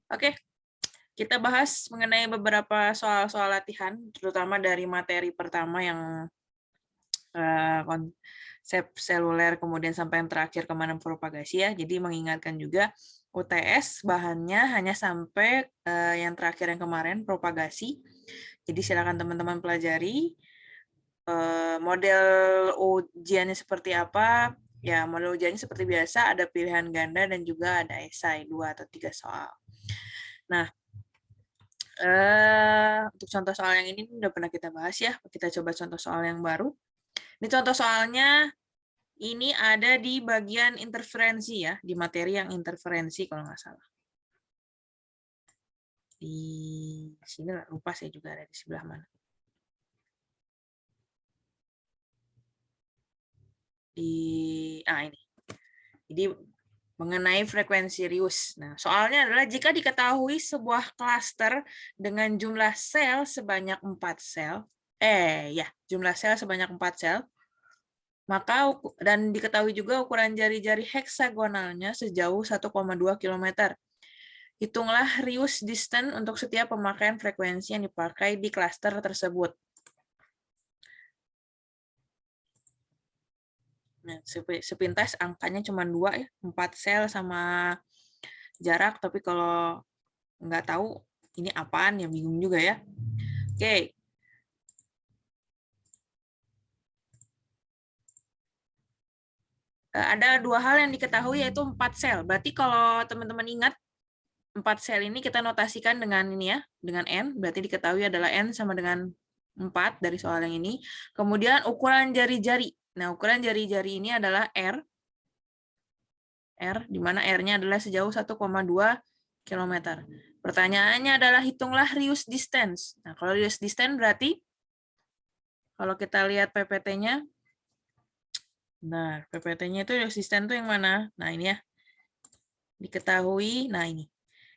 Oke, kita bahas mengenai beberapa soal-soal latihan, terutama dari materi pertama yang konsep seluler, kemudian sampai yang terakhir kemarin propagasi ya. Jadi mengingatkan juga UTS bahannya hanya sampai yang terakhir yang kemarin propagasi. Jadi silakan teman-teman pelajari model ujiannya seperti apa. Ya, model ujiannya seperti biasa, ada pilihan ganda dan juga ada esai 2 atau 3 soal. Nah, untuk contoh soal yang ini udah pernah kita bahas ya. Kita coba contoh soal yang baru. Ini contoh soalnya ini ada di bagian interferensi ya, di materi yang interferensi kalau nggak salah. Di sini lupa saya juga ada di sebelah mana. Ini. Jadi mengenai frekuensi Rius. Nah, soalnya adalah jika diketahui sebuah klaster dengan jumlah sel sebanyak 4 sel, jumlah sel sebanyak 4 sel, maka dan diketahui juga ukuran jari-jari heksagonalnya sejauh 1,2 km. Hitunglah Rius distance untuk setiap pemakaian frekuensi yang dipakai di klaster tersebut. Nah, sepintas angkanya cuma 2 ya, 4 sel sama jarak, tapi kalau nggak tahu ini apaan ya bingung juga ya. Oke. Ada 2 hal yang diketahui yaitu 4 sel. Berarti kalau teman-teman ingat 4 sel ini kita notasikan dengan ini ya, dengan N, berarti diketahui adalah N sama dengan 4 dari soal yang ini. Kemudian ukuran jari-jari. Nah, ukuran jari-jari ini adalah R, di mana R-nya adalah sejauh 1,2 km. Pertanyaannya adalah hitunglah Rius distance. Nah, kalau Rius distance berarti kalau kita lihat PPT-nya, nah PPT-nya itu Rius distance itu yang mana? Nah, ini ya. Diketahui, nah ini.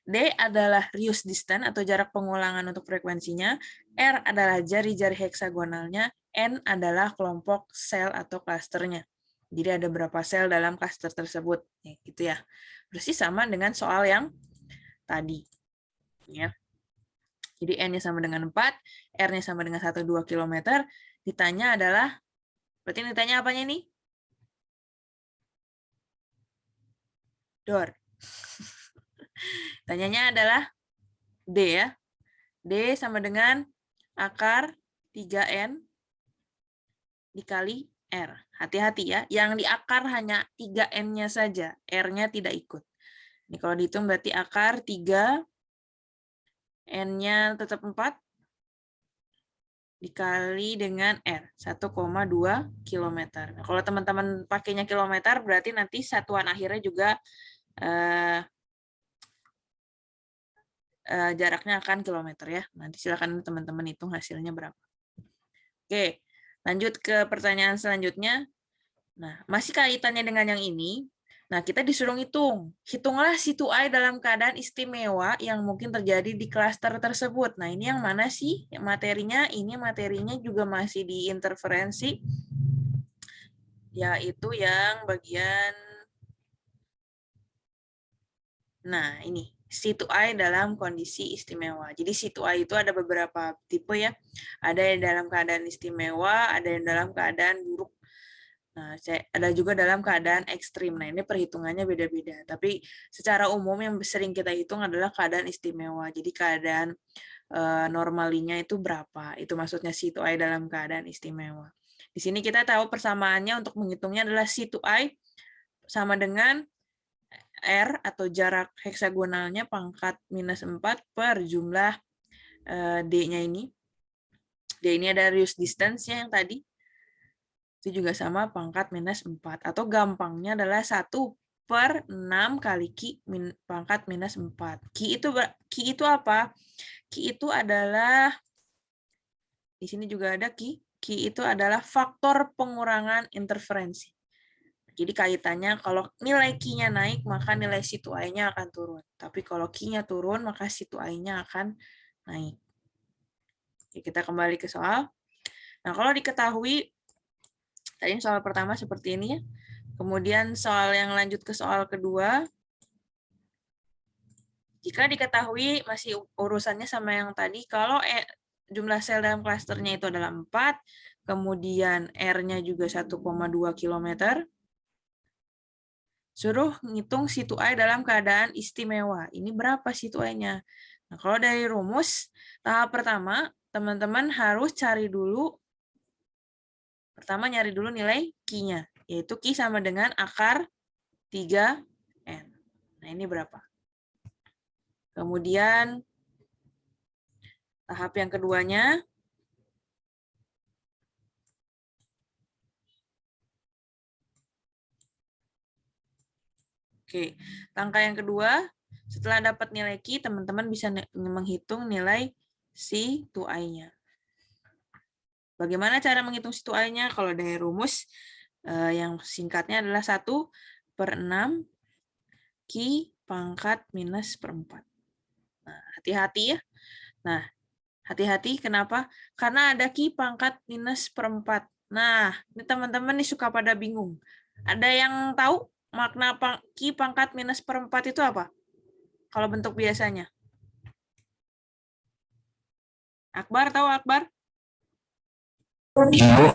D adalah Rius distance atau jarak pengulangan untuk frekuensinya, R adalah jari-jari heksagonalnya, N adalah kelompok sel atau klasternya. Jadi ada berapa sel dalam klaster tersebut, ya, gitu ya. Persis sama dengan soal yang tadi. Ya. Jadi N-nya sama dengan 4, R-nya sama dengan 1,2 km. Ditanya adalah, berarti ini ditanya apanya nih? Dor. Tanyanya adalah D ya. D sama dengan akar 3N dikali R. Hati-hati ya, yang di akar hanya 3N-nya saja, R-nya tidak ikut. Ini kalau dihitung berarti akar 3, N-nya tetap 4, dikali dengan R, 1,2 km. Nah, kalau teman-teman pakainya kilometer, berarti nanti satuan akhirnya juga jaraknya akan kilometer ya. Nanti silakan teman-teman hitung hasilnya berapa. Oke, lanjut ke pertanyaan selanjutnya. Nah, masih kaitannya dengan yang ini. Nah, kita disuruh hitung. Hitunglah situasi dalam keadaan istimewa yang mungkin terjadi di klaster tersebut. Nah, ini yang mana sih materinya? Ini materinya juga masih di interferensi, yaitu yang bagian, nah ini, situasi dalam kondisi istimewa. Jadi situasi itu ada beberapa tipe ya. Ada yang dalam keadaan istimewa, ada yang dalam keadaan buruk. Nah, ada juga dalam keadaan ekstrim. Nah, ini perhitungannya beda-beda. Tapi secara umum yang sering kita hitung adalah keadaan istimewa. Jadi keadaan normalinya itu berapa. Itu maksudnya situasi dalam keadaan istimewa. Di sini kita tahu persamaannya untuk menghitungnya adalah situasi sama dengan R atau jarak heksagonalnya pangkat minus 4 per jumlah D-nya ini. D ini ada radius distance-nya yang tadi. Itu juga sama pangkat minus 4. Atau gampangnya adalah 1 per 6 kali Ki pangkat minus 4. Ki itu apa? Ki itu adalah, di sini juga ada Ki. Ki itu adalah faktor pengurangan interferensi. Jadi kaitannya kalau nilai Ki-nya naik, maka nilai situ I-nya akan turun. Tapi kalau Ki-nya turun, maka situ I-nya akan naik. Oke, kita kembali ke soal. Nah, kalau diketahui, tadi soal pertama seperti ini ya. Kemudian soal yang lanjut ke soal kedua. Jika diketahui masih urusannya sama yang tadi, kalau jumlah sel dalam klasternya itu adalah 4, kemudian R-nya juga 1,2 km, suruh ngitung C2I dalam keadaan istimewa. Ini berapa C2I-nya? Nah, kalau dari rumus, tahap pertama, teman-teman harus cari dulu, pertama nyari dulu nilai Q-nya, yaitu Q sama dengan akar 3N. Nah, ini berapa? Kemudian, tahap yang keduanya, oke, langkah yang kedua, setelah dapat nilai Q, teman-teman bisa menghitung nilai C2I-nya. Bagaimana cara menghitung C2I-nya? Kalau dari rumus, yang singkatnya adalah 1/6 Q pangkat minus per 4. Nah, hati-hati ya. Nah, hati-hati kenapa? Karena ada Q pangkat minus per 4. Nah, ini teman-teman nih suka pada bingung. Ada yang tahu makna Q pangkat minus per 4 itu apa? Kalau bentuk biasanya. Akbar tahu Akbar? Tahu.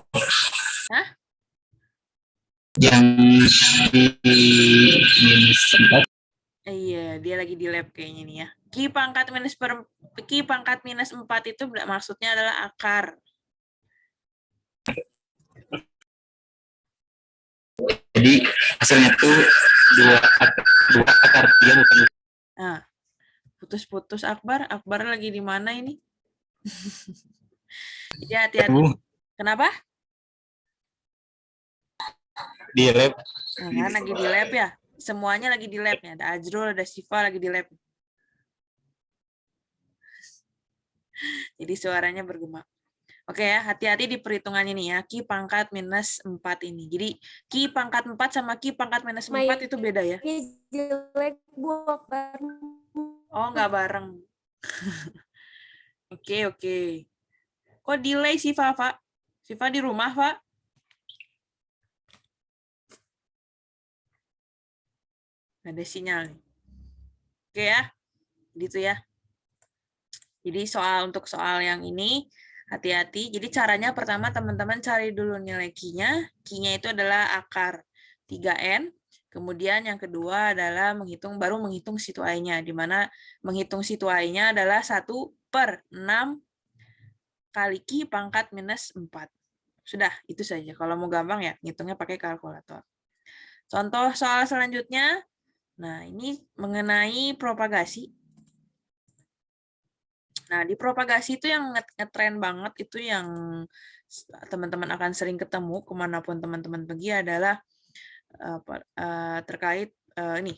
Hah? Yang di minus 4. Iya, dia lagi di lab kayaknya nih ya. Q pangkat minus 4 itu maksudnya adalah akar. Jadi hasilnya tuh dua akar 3 bukan. Nah, putus-putus Akbar. Akbar lagi di mana ini? Jadi hati-hati. Kenapa? Di lab. Nah, kan lagi di lab ya. Semuanya lagi di lab ya. Ada Azrul, ada Siva lagi di lab. Jadi suaranya bergema. Oke ya, hati-hati di perhitungannya nih ya. Q pangkat minus 4 ini. Jadi Q pangkat 4 sama Q pangkat minus 4 itu beda ya? Jelek, Bu. Oh, nggak bareng. Oke, oke. Kok delay sih, Fa? Siva di rumah, Fa? Nggak ada sinyal nih. Oke ya, gitu ya. Jadi untuk soal yang ini, hati-hati. Jadi caranya pertama teman-teman cari dulu nilai Q-nya. Q-nya itu adalah akar 3N. Kemudian yang kedua adalah baru menghitung C2I-nya. Di mana menghitung C2I-nya adalah 1/6 kali Q pangkat minus 4. Sudah, itu saja. Kalau mau gampang ya, ngitungnya pakai kalkulator. Contoh soal selanjutnya. Nah, ini mengenai propagasi. Nah, di propagasi itu yang ngetren banget, itu yang teman-teman akan sering ketemu kemanapun teman-teman pergi adalah terkait ini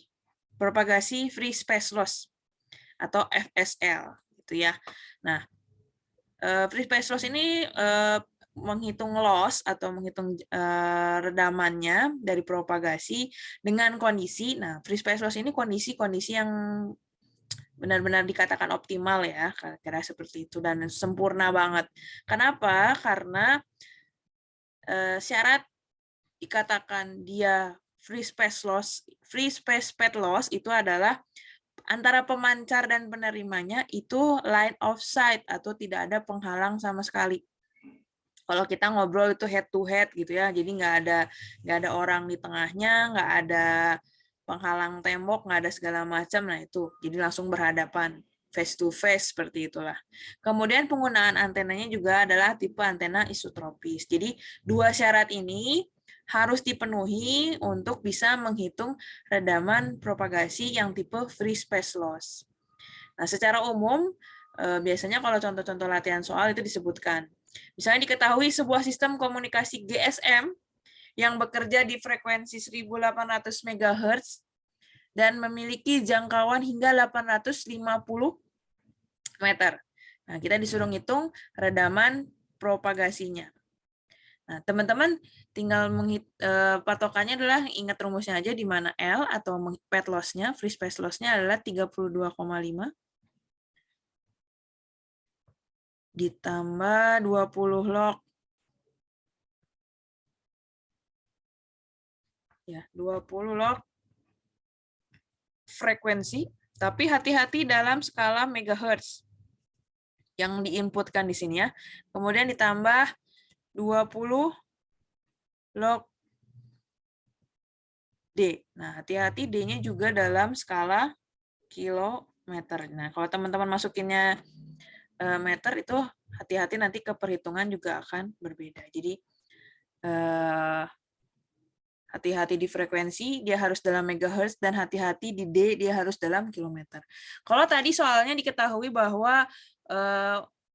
propagasi free space loss atau FSL, gitu ya. Nah, free space loss ini menghitung loss atau menghitung redamannya dari propagasi dengan kondisi. Nah, free space loss ini kondisi-kondisi yang benar-benar dikatakan optimal ya, kira-kira seperti itu, dan sempurna banget. Kenapa? Karena syarat dikatakan dia free space path loss itu adalah antara pemancar dan penerimanya itu line of sight atau tidak ada penghalang sama sekali. Kalau kita ngobrol itu head to head gitu ya, jadi nggak ada orang di tengahnya, nggak ada penghalang tembok, nggak ada segala macam. Nah itu, jadi langsung berhadapan face to face seperti itulah. Kemudian penggunaan antenanya juga adalah tipe antena isotropis. Jadi dua syarat ini harus dipenuhi untuk bisa menghitung redaman propagasi yang tipe free space loss. Nah, secara umum biasanya kalau contoh-contoh latihan soal itu disebutkan. Misalnya diketahui sebuah sistem komunikasi GSM yang bekerja di frekuensi 1800 MHz dan memiliki jangkauan hingga 850 meter. Nah, kita disuruh ngitung redaman propagasinya. Nah, teman-teman tinggal patokannya adalah ingat rumusnya aja, di mana L atau path loss-nya, free space loss-nya adalah 32,5 ditambah 20 log. Ya, 20 log frekuensi Tapi hati-hati dalam skala megahertz yang diinputkan di sini ya. Kemudian ditambah 20 log D. Nah, hati-hati D-nya juga dalam skala kilometer. Nah, kalau teman-teman masukinnya meter itu hati-hati nanti ke perhitungan juga akan berbeda. Jadi hati-hati di frekuensi, dia harus dalam megahertz, dan hati-hati di D, dia harus dalam kilometer. Kalau tadi soalnya diketahui bahwa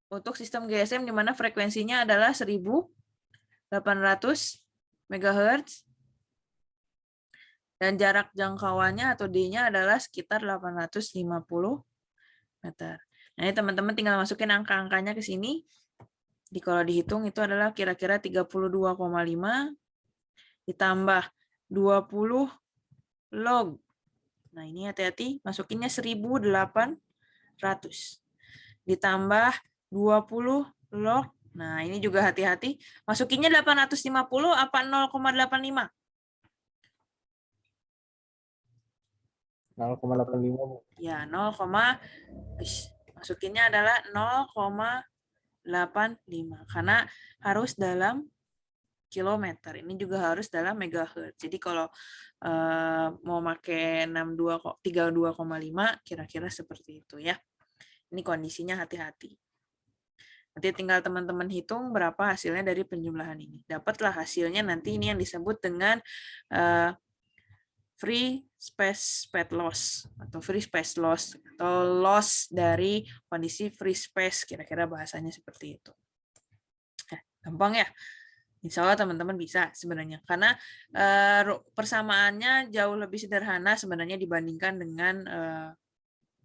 untuk sistem GSM di mana frekuensinya adalah 1800 MHz, dan jarak jangkauannya atau D-nya adalah sekitar 850 meter. Nah, ini teman-teman tinggal masukin angka-angkanya ke sini. Kalau dihitung itu adalah kira-kira 32,5 ditambah 20 log. Nah, ini hati-hati, masukinnya 1800. Ditambah 20 log. Nah, ini juga hati-hati. Masukinnya 850 apa 0,85? 0,85. Ya, 0, masukinnya adalah 0,85 karena harus dalam kilometer. Ini juga harus dalam megahertz. Jadi kalau mau pakai 32,5 kira-kira seperti itu ya. Ini kondisinya hati-hati. Nanti tinggal teman-teman hitung berapa hasilnya dari penjumlahan ini. Dapatlah hasilnya nanti ini yang disebut dengan free space loss atau free space loss atau loss dari kondisi free space, kira-kira bahasanya seperti itu. Gampang ya? Insya Allah teman-teman bisa sebenarnya, karena persamaannya jauh lebih sederhana sebenarnya dibandingkan dengan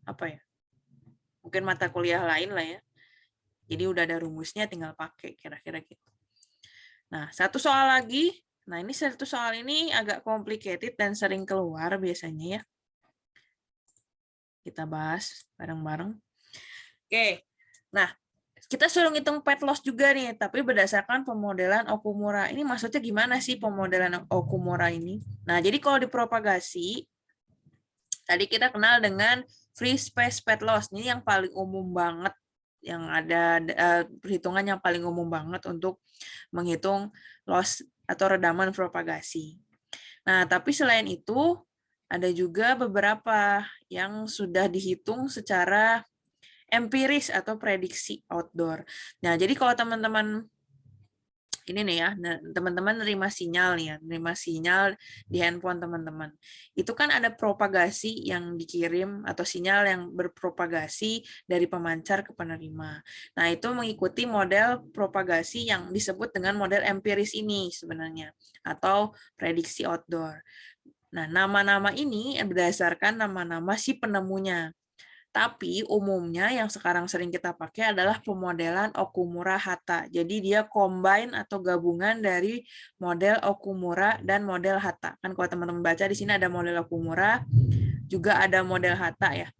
apa ya? Mungkin mata kuliah lain lah ya. Jadi udah ada rumusnya, tinggal pakai kira-kira gitu. Nah, satu soal lagi. Nah, ini satu soal ini agak complicated dan sering keluar biasanya ya. Kita bahas bareng-bareng. Oke. Nah, kita suruh ngitung PET loss juga nih, tapi berdasarkan pemodelan Okumura. Ini maksudnya gimana sih pemodelan Okumura ini? Nah, jadi kalau di propagasi, tadi kita kenal dengan free space PET loss. Ini yang paling umum banget, yang ada perhitungan yang paling umum banget untuk menghitung loss atau redaman propagasi. Nah, tapi selain itu, ada juga beberapa yang sudah dihitung secara empiris atau prediksi outdoor. Nah, jadi kalau teman-teman ini nih ya, teman-teman nerima sinyal nih ya, nerima sinyal di handphone teman-teman. Itu kan ada propagasi yang dikirim atau sinyal yang berpropagasi dari pemancar ke penerima. Nah, itu mengikuti model propagasi yang disebut dengan model empiris ini sebenarnya, atau prediksi outdoor. Nah, nama-nama ini berdasarkan nama-nama si penemunya. Tapi umumnya yang sekarang sering kita pakai adalah pemodelan Okumura-Hata. Jadi dia combine atau gabungan dari model Okumura dan model Hata. Kan kalau teman-teman baca di sini ada model Okumura, juga ada model Hata ya.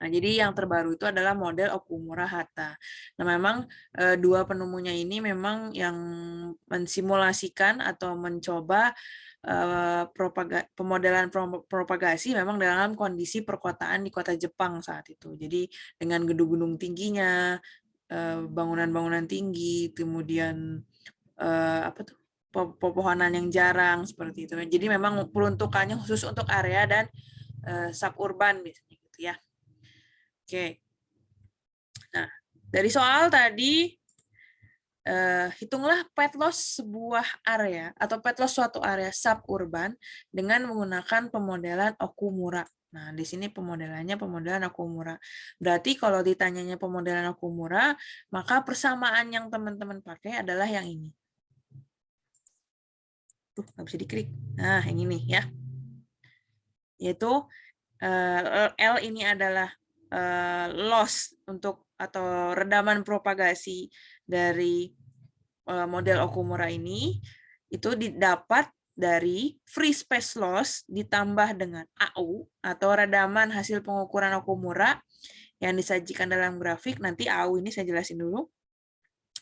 Nah, jadi yang terbaru itu adalah model Okumura-Hata. Nah, memang dua penemunya ini memang yang mensimulasikan atau mencoba pemodelan propagasi memang dalam kondisi perkotaan di kota Jepang saat itu. Jadi dengan gedung-gedung tingginya, bangunan-bangunan tinggi, kemudian apa tuh, pepohonan yang jarang seperti itu. Jadi memang peruntukannya khusus untuk area dan suburban biasanya gitu ya. Oke. Nah, dari soal tadi hitunglah PET loss sebuah area atau PET loss suatu area suburban dengan menggunakan pemodelan Okumura. Nah, di sini pemodelannya pemodelan Okumura. Berarti kalau ditanyanya pemodelan Okumura, maka persamaan yang teman-teman pakai adalah yang ini. Tuh, nggak bisa diklik. Nah, yang ini ya. Yaitu L ini adalah loss untuk atau redaman propagasi dari model Okumura ini, itu didapat dari free space loss ditambah dengan AU atau redaman hasil pengukuran Okumura yang disajikan dalam grafik. Nanti AU ini saya jelasin dulu.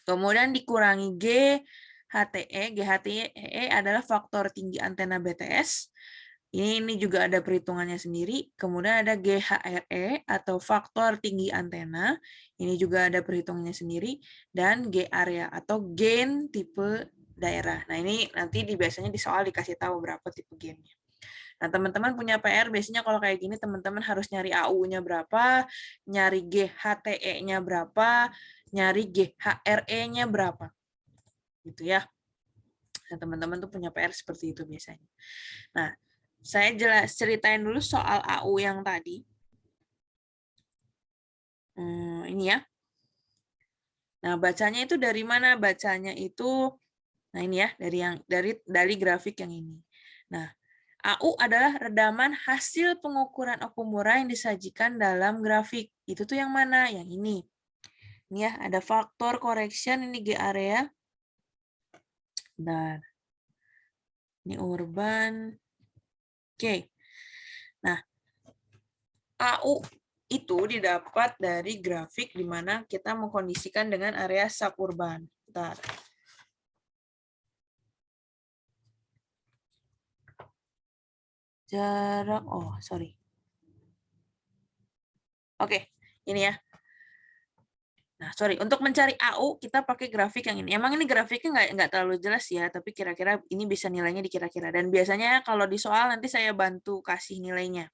Kemudian dikurangi GHTE adalah faktor tinggi antena BTS Ini juga ada perhitungannya sendiri. Kemudian ada GHRE atau faktor tinggi antena. Ini juga ada perhitungannya sendiri. Dan G area atau gain tipe daerah. Nah, ini nanti biasanya di soal dikasih tahu berapa tipe gainnya. Nah, teman-teman punya PR, biasanya kalau kayak gini teman-teman harus nyari AU-nya berapa, nyari GHTE-nya berapa, nyari GHRE-nya berapa. Gitu ya. Nah, teman-teman tuh punya PR seperti itu biasanya. Nah, saya ceritain dulu soal AU yang tadi. Ini ya. Nah, bacanya itu dari mana? Bacanya itu, nah ini ya, dari grafik yang ini. Nah, AU adalah redaman hasil pengukuran okumura yang disajikan dalam grafik. Itu tuh yang mana? Yang ini. Ini ya, ada faktor correction, ini G area. Dan ini urban. Oke. Nah, AU itu didapat dari grafik di mana kita mengkondisikan dengan area suburban. Bentar. Jarak, oh sorry. Oke, ini ya. Nah, sorry, untuk mencari AU kita pakai grafik yang ini. Emang ini grafiknya nggak terlalu jelas ya, tapi kira-kira ini bisa nilainya dikira-kira. Dan biasanya kalau di soal nanti saya bantu kasih nilainya.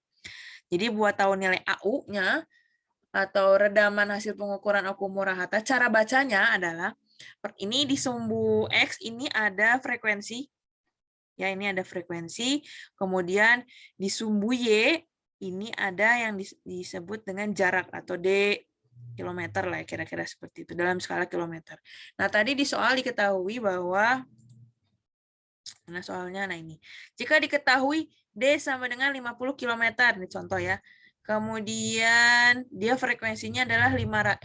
Jadi buat tahu nilai AU-nya atau redaman hasil pengukuran Okumura-Hata, cara bacanya adalah ini di sumbu X ini ada frekuensi. Ya, ini ada frekuensi. Kemudian di sumbu Y ini ada yang disebut dengan jarak atau D kilometer lah, kira-kira seperti itu dalam skala kilometer. Nah, tadi di soal diketahui bahwa mana soalnya, nah ini. Jika diketahui D sama dengan 50 km, ini contoh ya. Kemudian dia frekuensinya adalah 900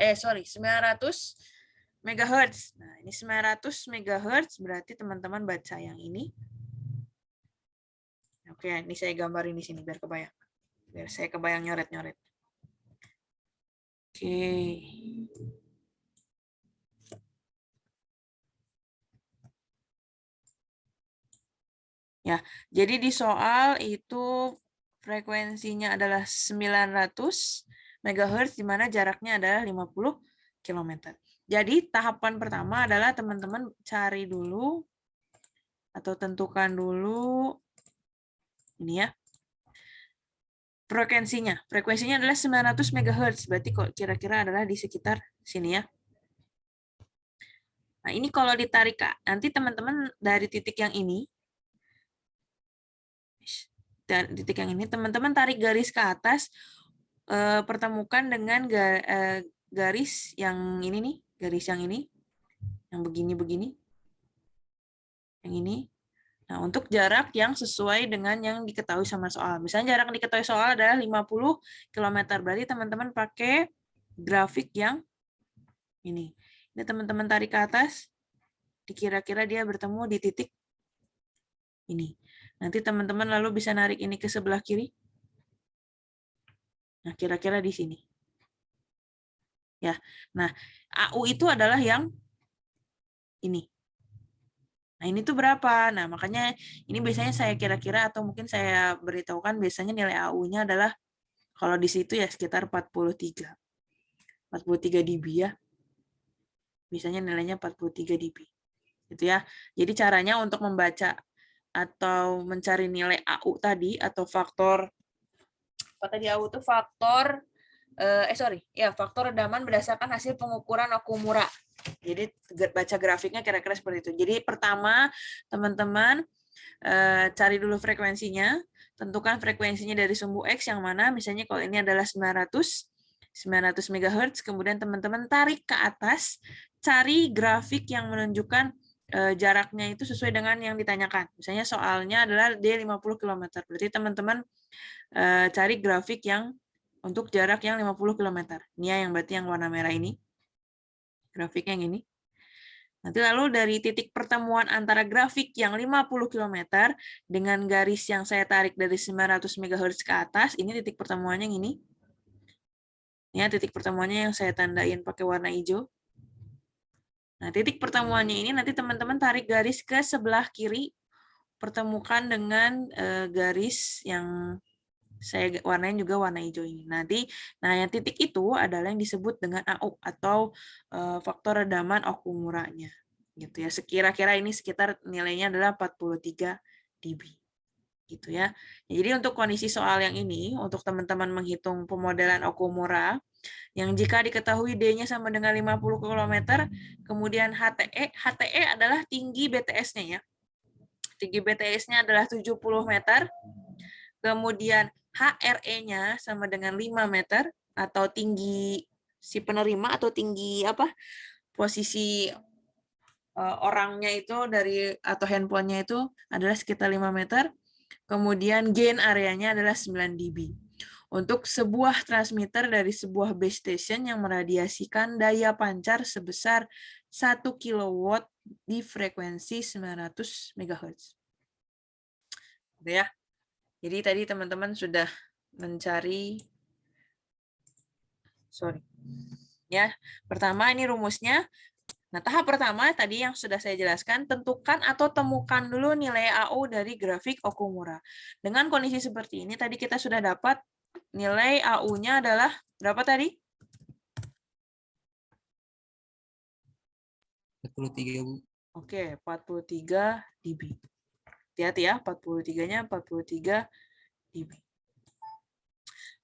MHz. Nah, ini 900 MHz berarti teman-teman baca yang ini. Oke, ini saya gambarin di sini biar kebayang. Biar saya kebayang nyoret-nyoret. Oke. Ya, jadi di soal itu frekuensinya adalah 900 MHz, di mana jaraknya adalah 50 km. Jadi tahapan pertama adalah teman-teman cari dulu atau tentukan dulu ini ya. Frekuensinya. Frekuensinya adalah 900 MHz, berarti kok kira-kira adalah di sekitar sini ya. Nah, ini kalau ditarik, Kak, nanti teman-teman dari titik yang ini, teman-teman tarik garis ke atas, pertemukan dengan garis yang ini nih, garis yang ini, yang begini-begini, yang ini. Nah, untuk jarak yang sesuai dengan yang diketahui sama soal. Misalnya jarak yang diketahui soal adalah 50 km, berarti teman-teman pakai grafik yang ini. Ini teman-teman tarik ke atas, dikira-kira dia bertemu di titik ini. Nanti teman-teman lalu bisa narik ini ke sebelah kiri. Nah, kira-kira di sini. Ya. Nah, AU itu adalah yang ini. Nah, ini tuh berapa? Nah, makanya ini biasanya saya kira-kira atau mungkin saya beritahukan biasanya nilai AU-nya adalah kalau di situ ya sekitar 43. 43 dB ya. Biasanya nilainya 43 dB. Gitu ya. Jadi caranya untuk membaca atau mencari nilai AU tadi atau faktor apa tadi AU itu faktor faktor redaman berdasarkan hasil pengukuran Okumura. Jadi baca grafiknya kira-kira seperti itu. Jadi pertama teman-teman cari dulu frekuensinya, tentukan frekuensinya dari sumbu X yang mana, misalnya kalau ini adalah 900 MHz, kemudian teman-teman tarik ke atas, cari grafik yang menunjukkan jaraknya itu sesuai dengan yang ditanyakan. Misalnya soalnya adalah D 50 km. Berarti teman-teman cari grafik yang untuk jarak yang 50 km. Ini yang berarti yang warna merah ini. Grafiknya yang ini. Nanti lalu dari titik pertemuan antara grafik yang 50 km dengan garis yang saya tarik dari 900 MHz ke atas, ini titik pertemuannya yang ini. Ya, titik pertemuannya yang saya tandain pakai warna hijau. Nah, titik pertemuannya ini nanti teman-teman tarik garis ke sebelah kiri pertemukan dengan garis yang saya warnain juga warna hijau ini. Nah yang titik itu adalah yang disebut dengan AU atau faktor redaman Okumura-nya. Gitu ya. Sekira-kira ini sekitar nilainya adalah 43 dB. Gitu ya. Jadi untuk kondisi soal yang ini, untuk teman-teman menghitung pemodelan Okumura, yang jika diketahui D-nya sama dengan 50 km, kemudian HTE adalah tinggi BTS-nya ya. Tinggi BTS-nya adalah 70 meter, kemudian HRE-nya sama dengan 5 meter, atau tinggi si penerima atau tinggi posisi orangnya itu atau handphonenya itu adalah sekitar 5 meter. Kemudian gain areanya adalah 9 dB. Untuk sebuah transmitter dari sebuah base station yang meradiasikan daya pancar sebesar 1 kW di frekuensi 900 MHz. Gitu ya. Jadi tadi teman-teman sudah mencari, ya. Pertama ini rumusnya. Nah, tahap pertama tadi yang sudah saya jelaskan, tentukan atau temukan dulu nilai AU dari grafik Okumura. Dengan kondisi seperti ini, tadi kita sudah dapat nilai AU-nya adalah berapa tadi? 43, Bu. Oke, 43 dB. Hati-hati ya, 43-nya 43 dB.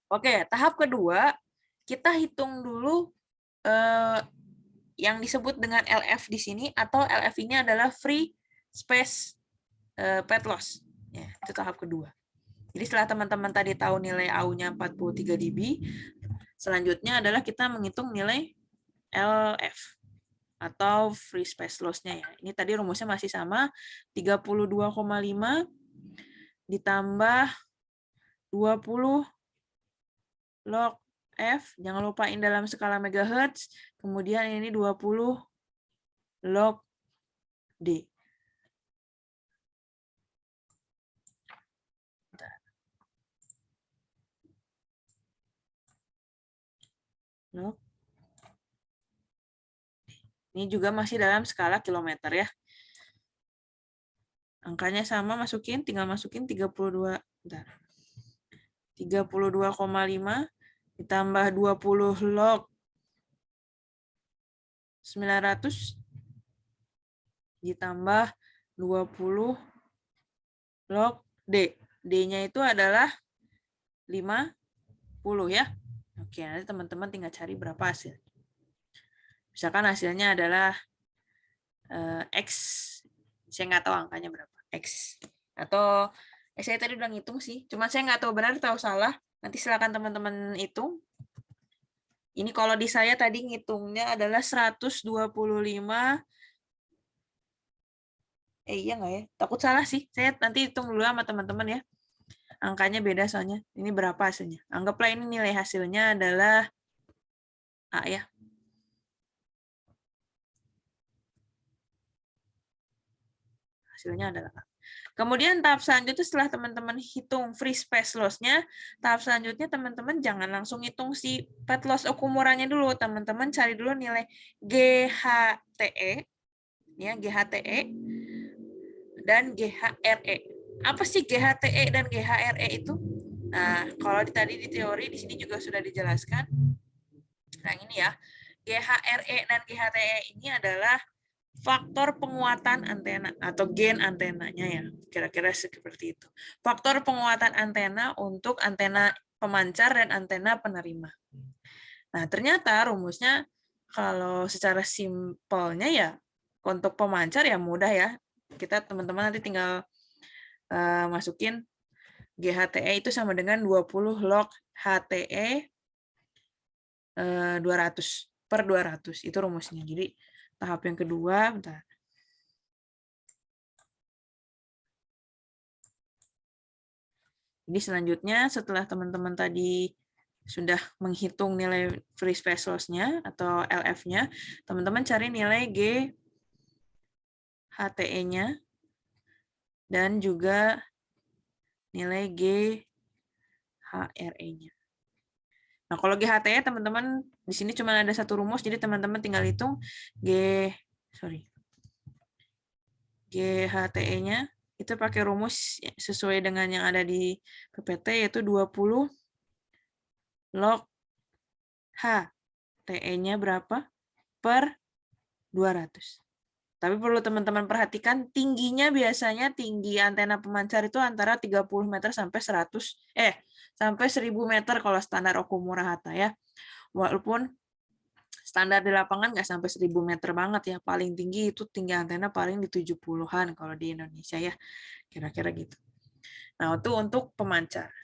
Oke, tahap kedua, kita hitung dulu yang disebut dengan LF di sini, atau LF ini adalah free space pet loss. Ya, itu tahap kedua. Jadi setelah teman-teman tadi tahu nilai AU-nya 43 dB, selanjutnya adalah kita menghitung nilai LF atau free space loss-nya ya. Ini tadi rumusnya masih sama, 32,5 ditambah 20 log F, jangan lupain dalam skala megahertz, kemudian ini 20 log D. Log. Ini juga masih dalam skala kilometer ya. Angkanya sama, tinggal masukin 32. Bentar. 32,5 ditambah 20 log 900 ditambah 20 log D. D-nya itu adalah 50 ya. Oke, nanti teman-teman tinggal cari berapa hasil. Misalkan hasilnya adalah X. Saya nggak tahu angkanya berapa. X. Atau saya tadi udah ngitung sih. Cuma saya nggak tahu benar atau salah. Nanti silakan teman-teman hitung. Ini kalau di saya tadi ngitungnya adalah 125. Iya nggak ya? Takut salah sih. Saya nanti hitung dulu sama teman-teman ya. Angkanya beda soalnya. Ini berapa hasilnya? Anggaplah ini nilai hasilnya adalah A ya. Hasilnya adalah A. Kemudian tahap selanjutnya setelah teman-teman hitung free space loss-nya, tahap selanjutnya teman-teman jangan langsung hitung si pet loss Okumura-nya dulu. Teman-teman cari dulu nilai GHTE, ya, GHTE dan GHRE. Apa sih GHTE dan GHRE itu? Nah, kalau tadi di teori di sini juga sudah dijelaskan. Nah, ini ya. GHRE dan GHTE ini adalah faktor penguatan antena atau gain antenanya ya, kira-kira seperti itu. Faktor penguatan antena untuk antena pemancar dan antena penerima. Nah, ternyata rumusnya kalau secara simpelnya ya untuk pemancar ya mudah ya. Kita teman-teman nanti tinggal masukin GHTE itu sama dengan 20 log HTE 200 per 200. Itu rumusnya. Jadi tahap yang kedua, bentar. Jadi selanjutnya setelah teman-teman tadi sudah menghitung nilai free space loss-nya atau LF-nya, teman-teman cari nilai GHTE-nya dan juga nilai GHRE-nya. Nah, kalau GHTE teman-teman di sini cuma ada satu rumus, jadi teman-teman tinggal hitung GHTE-nya Itu pakai rumus sesuai dengan yang ada di PPT, yaitu 20 log H. TE-nya berapa? Per 200. Tapi perlu teman-teman perhatikan, tingginya biasanya tinggi antena pemancar itu antara 30 meter sampai 1000 meter kalau standar Okumura Hata ya. Walaupun standar di lapangan nggak sampai 1000 meter banget ya. Paling tinggi itu tinggi antena paling di 70-an kalau di Indonesia ya. Kira-kira gitu. Nah, itu untuk pemancar.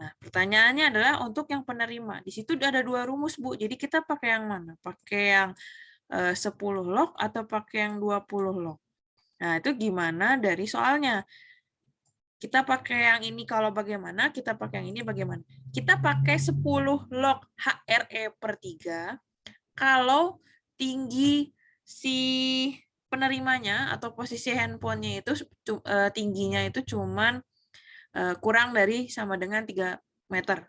Nah, pertanyaannya adalah untuk yang penerima. Di situ ada 2 rumus, Bu. Jadi kita pakai yang mana? Pakai yang 10 log atau pakai yang 20 log? Nah, itu gimana dari soalnya? Kita pakai yang ini kalau bagaimana, kita pakai yang ini bagaimana? Kita pakai 10 log HRE per 3 kalau tinggi si penerimanya atau posisi handphonenya itu tingginya itu cuman kurang dari sama dengan 3 meter.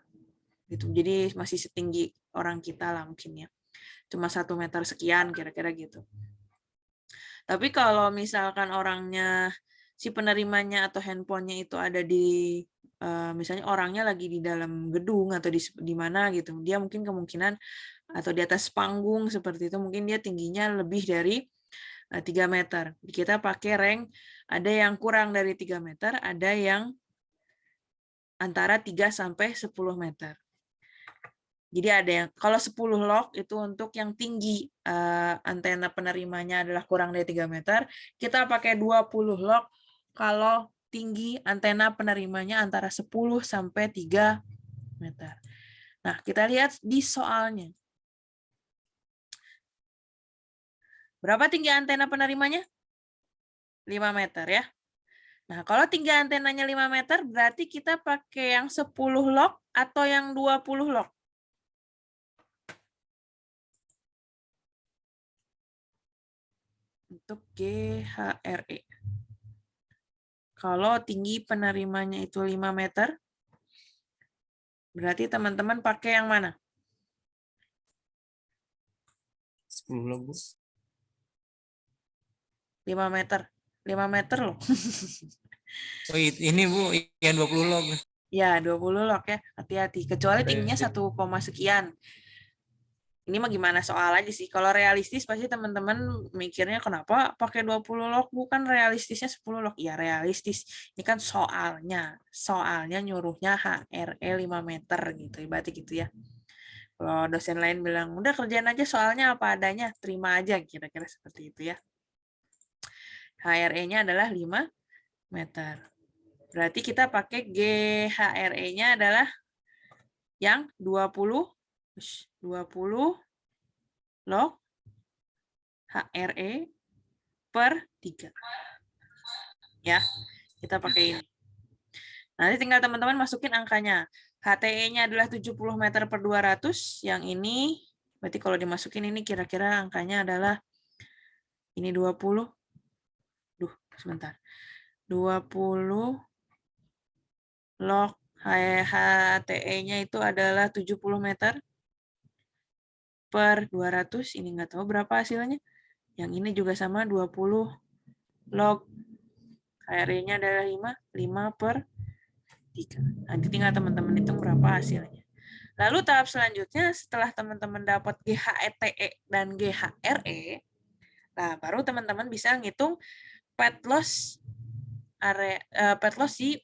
Gitu. Jadi masih setinggi orang kita lah mungkin ya. Cuma 1 meter sekian kira-kira gitu. Tapi kalau misalkan orangnya, si penerimanya atau handphonenya itu ada di, misalnya orangnya lagi di dalam gedung atau di mana gitu, dia mungkin kemungkinan atau di atas panggung seperti itu, mungkin dia tingginya lebih dari 3 meter. Kita pakai rank, ada yang kurang dari 3 meter, ada yang antara 3 sampai 10 meter. Jadi ada yang kalau 10 log itu untuk yang tinggi antena penerimanya adalah kurang dari 3 meter, kita pakai 20 log kalau tinggi antena penerimanya antara 10 sampai 3 meter. Nah, kita lihat di soalnya. Berapa tinggi antena penerimanya? 5 meter ya. Nah, kalau tinggi antenanya 5 meter berarti kita pakai yang 10 log atau yang 20 log? Untuk GHRE. Kalau tinggi penerimanya itu 5 meter, berarti teman-teman pakai yang mana? 10 log, Bu. 5 meter. 5 meter loh. Oh, ini Bu, yang 20 log. Ya, 20 log ya. Hati-hati. Kecuali tingginya 1, sekian. Ini mah gimana soal aja sih. Kalau realistis pasti teman-teman mikirnya kenapa pakai 20 log, bukan realistisnya 10 log. Ya realistis. Ini kan soalnya. Soalnya nyuruhnya HRE 5 meter gitu. Berarti gitu ya. Kalau dosen lain bilang, udah kerjain aja soalnya apa adanya. Terima aja kira-kira seperti itu ya. HRE-nya adalah 5 meter. Berarti kita pakai GHRE-nya adalah yang 20 log HRE per 3. Ya, kita pakai ini. Nanti tinggal teman-teman masukin angkanya. HTE-nya adalah 70 meter per 200. Yang ini, berarti kalau dimasukin ini kira-kira angkanya adalah ini 20. Duh, sebentar. 20 log HTE-nya itu adalah 70 meter per 200. Ini nggak tahu berapa hasilnya. Yang ini juga sama 20 log HRE-nya adalah 5 per 3. Nanti tinggal teman-teman hitung berapa hasilnya. Lalu tahap selanjutnya setelah teman-teman dapat GHTE dan GHRE, nah baru teman-teman bisa ngitung pet loss si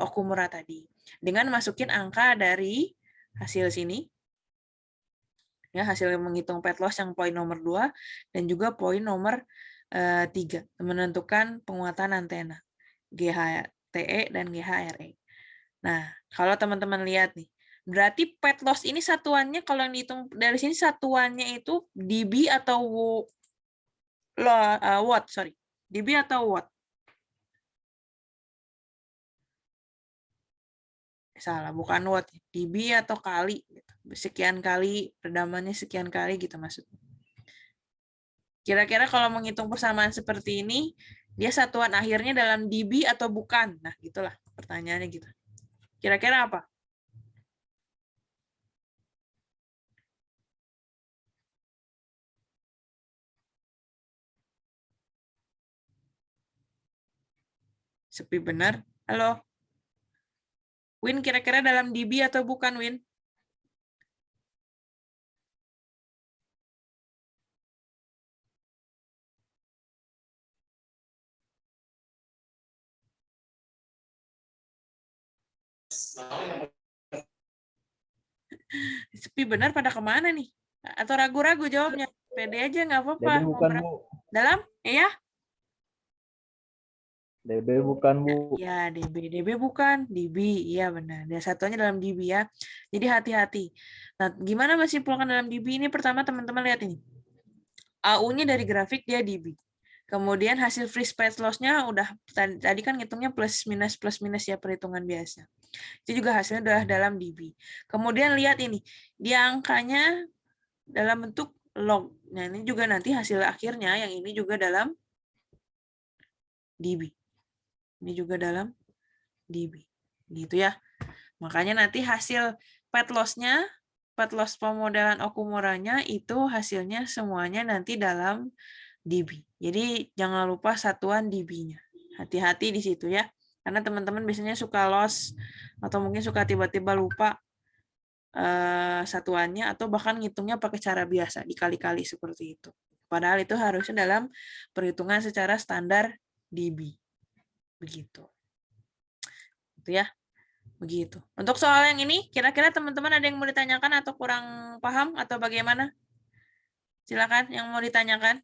Okumura tadi dengan masukin angka dari hasil sini. Ya, hasil menghitung pet loss yang poin nomor 2 dan juga poin nomor 3 menentukan penguatan antena GHTE dan GHRE. Nah, kalau teman-teman lihat nih, berarti pet loss ini satuannya kalau yang dihitung dari sini satuannya itu dB atau watt, sorry. dB atau watt? Salah, bukan watt. dB atau kali. Sekian kali, redamannya sekian kali gitu maksudnya. Kira-kira kalau menghitung persamaan seperti ini, dia satuan akhirnya dalam dB atau bukan? Nah, gitulah pertanyaannya gitu. Kira-kira apa? Sepi benar. Halo. Win, kira-kira dalam dB atau bukan, Win? Sepi benar pada kemana nih? Atau ragu-ragu jawabnya? Pede aja nggak apa-apa. DB bukan, Bu. Dalam? Iya? DB bukan, Bu. Ya, DB bukan, DB. Iya benar. Dia satunya dalam DB ya. Jadi hati-hati. Nah, gimana menyimpulkan dalam DB ini? Pertama teman-teman lihat ini. AU-nya dari grafik dia DB. Kemudian hasil free space loss-nya udah tadi kan ngitungnya plus minus ya perhitungan biasa. Itu juga hasilnya udah dalam DB. Kemudian lihat ini, dia angkanya dalam bentuk log. Nah, ini juga nanti hasil akhirnya yang ini juga dalam DB. Ini juga dalam DB. Gitu ya. Makanya nanti hasil pet loss-nya, pet loss pemodelan Okumura-nya itu hasilnya semuanya nanti dalam DB. Jadi jangan lupa satuan DB-nya. Hati-hati di situ ya. Karena teman-teman biasanya suka loss atau mungkin suka tiba-tiba lupa satuannya atau bahkan ngitungnya pakai cara biasa, dikali-kali seperti itu. Padahal itu harusnya dalam perhitungan secara standar DB. Begitu. Itu ya. Begitu. Untuk soal yang ini, kira-kira teman-teman ada yang mau ditanyakan atau kurang paham atau bagaimana? Silakan yang mau ditanyakan.